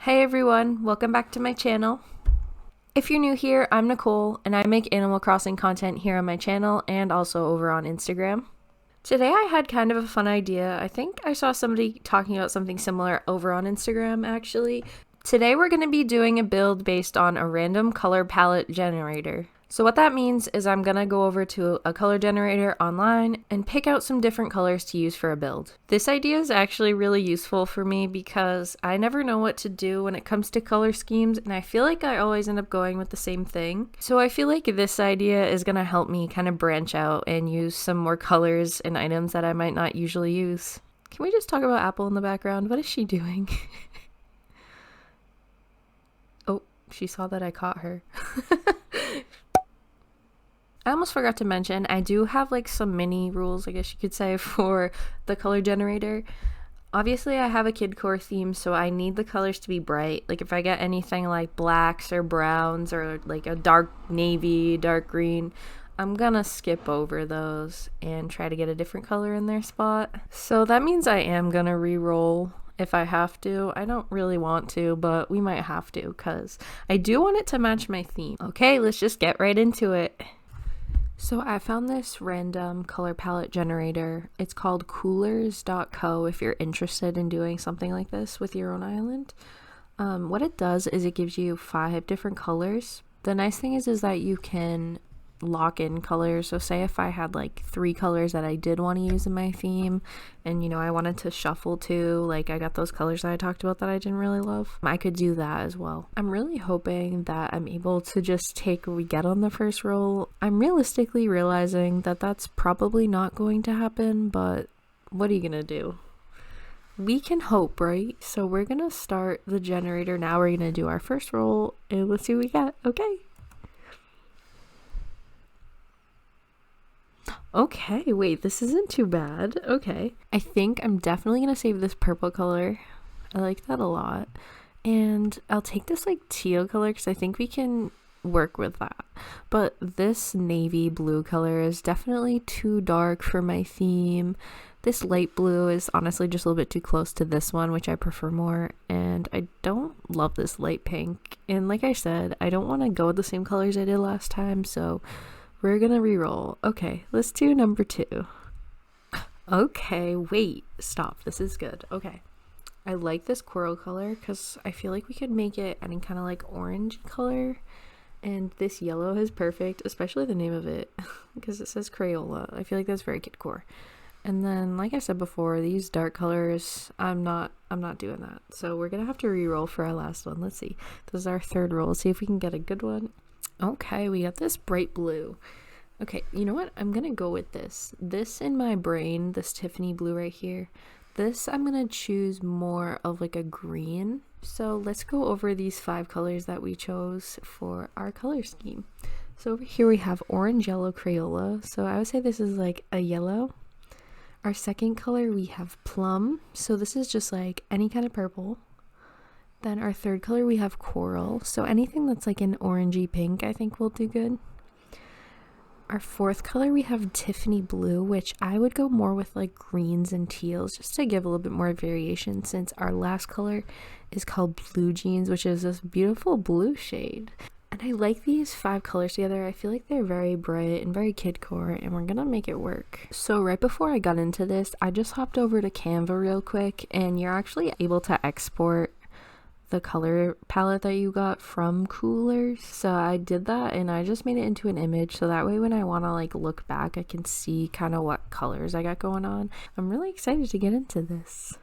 Hey everyone, welcome back to my channel. If you're new here, I'm Nicole and I make Animal Crossing content here on my channel and also over on Instagram. Today I had kind of a fun idea. I think I saw somebody talking about something similar over on Instagram actually. Today we're going to be doing a build based on a random color palette generator. So what that means is I'm going to go over to a color generator online and pick out some different colors to use for a build. This idea is actually really useful for me because I never know what to do when it comes to color schemes, and I feel like I always end up going with the same thing. So I feel like this idea is going to help me kind of branch out and use some more colors and items that I might not usually use. Can we just talk about Apple in the background? What is she doing? Oh, she saw that I caught her. I almost forgot to mention, I do have like some mini rules, I guess you could say, for the color generator. Obviously, I have a kidcore theme, so I need the colors to be bright. Like if I get anything like blacks or browns or like a dark navy, dark green, I'm gonna skip over those and try to get a different color in their spot. So that means I am gonna re-roll if I have to. I don't really want to, but we might have to because I do want it to match my theme. Okay, let's just get right into it. So I found this random color palette generator. It's called coolers.co if you're interested in doing something like this with your own island. What it does is it gives you 5 different colors. The nice thing is that you can lock in colors. So say if I had like 3 colors that I did want to use in my theme and I wanted to shuffle to, like I got those colors that I talked about that I didn't really love, I could do that as well. I'm really hoping that I'm able to just take what we get on the first roll. I'm realistically realizing that that's probably not going to happen, but what are you gonna do? We can hope, right? So we're gonna start the generator now. We're gonna do our first roll and let's see what we get. Okay, wait, this isn't too bad. Okay. I think I'm definitely going to save this purple color. I like that a lot. And I'll take this like teal color because I think we can work with that. But this navy blue color is definitely too dark for my theme. This light blue is honestly just a little bit too close to this one, which I prefer more. And I don't love this light pink. And like I said, I don't want to go with the same colors I did last time, so we're gonna re-roll. Okay, let's do number 2. Okay, wait, stop. This is good. Okay. I like this coral color because I feel like we could make it any kind of like orange color. And this yellow is perfect, especially the name of it because it says Crayola. I feel like that's very kidcore. And then, like I said before, these dark colors, I'm not doing that. So we're gonna have to re-roll for our last one. Let's see. This is our 3rd roll. Let's see if we can get a good one. Okay, we got this bright blue. Okay, you know what? I'm gonna go with this. This in my brain, this Tiffany blue right here. This I'm gonna choose more of like a green. So let's go over these 5 colors that we chose for our color scheme. So over here we have orange, yellow, Crayola. So I would say this is like a yellow. Our second color we have plum. So this is just like any kind of purple. Then our 3rd color we have coral, so anything that's like an orangey pink I think will do good. Our 4th color we have Tiffany blue, which I would go more with like greens and teals just to give a little bit more variation, since our last color is called blue jeans, which is this beautiful blue shade. And I like these 5 colors together. I feel like they're very bright and very kidcore, and we're gonna make it work. So right before I got into this, I just hopped over to Canva real quick, and you're actually able to export the color palette that you got from Coolers. So I did that and I just made it into an image, so that way when I want to like look back I can see kind of what colors I got going on. I'm really excited to get into this.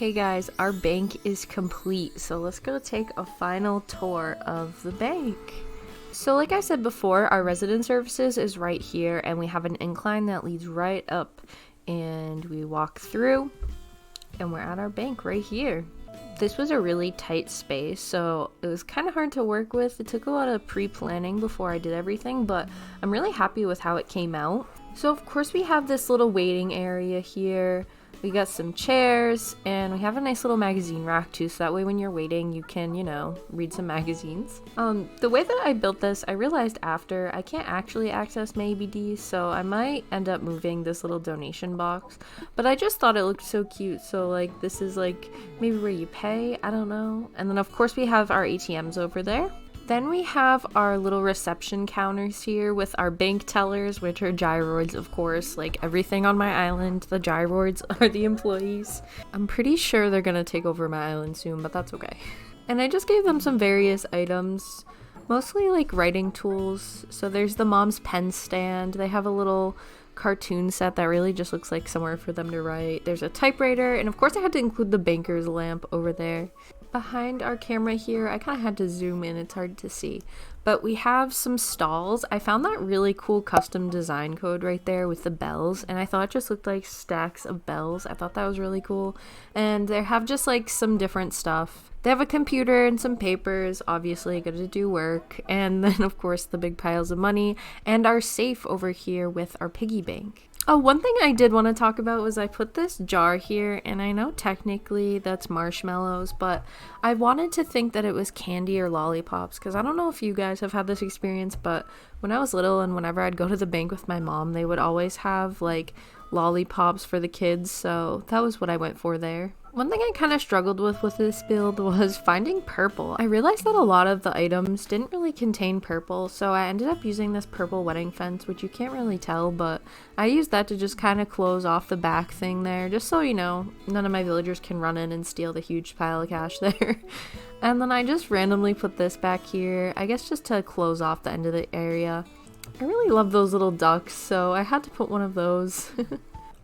Okay guys, our bank is complete, so let's go take a final tour of the bank. So like I said before, our resident services is right here, and we have an incline that leads right up, and we walk through and we're at our bank right here. This was a really tight space, so it was kind of hard to work with. It took a lot of pre-planning before I did everything, but I'm really happy with how it came out. So of course we have this little waiting area here. We got some chairs, and we have a nice little magazine rack too, so that way when you're waiting you can, you know, read some magazines. The way that I built this, I realized after I can't actually access my ABDs, so I might end up moving this little donation box, but I just thought it looked so cute. So like this is like maybe where you pay, I don't know. And then of course we have our ATMs over there. Then we have our little reception counters here with our bank tellers, which are gyroids, of course. Like everything on my island, the gyroids are the employees. I'm pretty sure they're gonna take over my island soon, but that's okay. And I just gave them some various items, mostly like writing tools. So there's the mom's pen stand. They have a little cartoon set that really just looks like somewhere for them to write. There's a typewriter, and of course I had to include the banker's lamp over there. Behind our camera here, I kind of had to zoom in, it's hard to see, but we have some stalls. I found that really cool custom design code right there with the bells, and I thought it just looked like stacks of bells. I thought that was really cool. And they have just like some different stuff. They have a computer and some papers, obviously good to do work, and then of course the big piles of money and our safe over here with our piggy bank. Oh, one thing I did want to talk about was I put this jar here, and I know technically that's marshmallows, but I wanted to think that it was candy or lollipops, because I don't know if you guys have had this experience, but when I was little and whenever I'd go to the bank with my mom, they would always have like lollipops for the kids, so that was what I went for there. One thing I kind of struggled with this build was finding purple. I realized that a lot of the items didn't really contain purple, so I ended up using this purple wedding fence, which you can't really tell, but I used that to just kind of close off the back thing there, just so, you know, none of my villagers can run in and steal the huge pile of cash there. And then I just randomly put this back here, I guess just to close off the end of the area. I really love those little ducks, so I had to put one of those.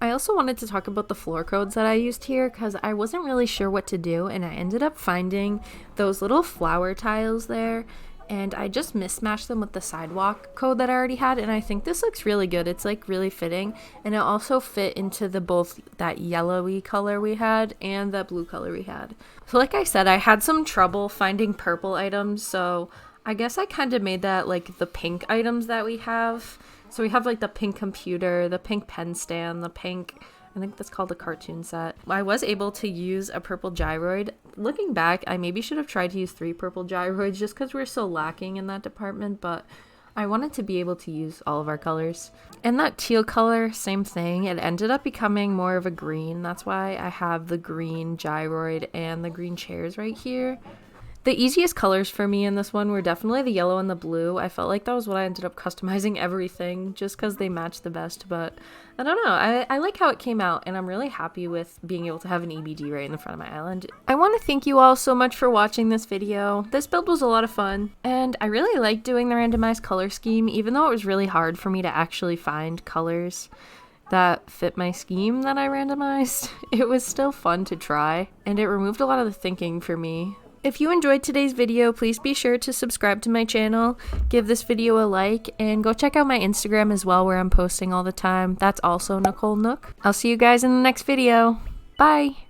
I also wanted to talk about the floor codes that I used here because I wasn't really sure what to do, and I ended up finding those little flower tiles there, and I just mismatched them with the sidewalk code that I already had, and I think this looks really good. It's like really fitting, and it also fit into the both that yellowy color we had and that blue color we had. So like I said, I had some trouble finding purple items, so I guess I kind of made that like the pink items that we have. So we have like the pink computer, the pink pen stand, the pink, I think that's called a cartoon set. I was able to use a purple gyroid. Looking back, I maybe should have tried to use 3 purple gyroids just because we're so lacking in that department, but I wanted to be able to use all of our colors. And that teal color, same thing. It ended up becoming more of a green. That's why I have the green gyroid and the green chairs right here. The easiest colors for me in this one were definitely the yellow and the blue. I felt like that was what I ended up customizing everything just because they matched the best, but I don't know. I like how it came out, and I'm really happy with being able to have an EBD right in the front of my island. I want to thank you all so much for watching this video. This build was a lot of fun, and I really liked doing the randomized color scheme, even though it was really hard for me to actually find colors that fit my scheme that I randomized. It was still fun to try, and it removed a lot of the thinking for me. If you enjoyed today's video, please be sure to subscribe to my channel, give this video a like, and go check out my Instagram as well, where I'm posting all the time. That's also Nicole Nook. I'll see you guys in the next video. Bye!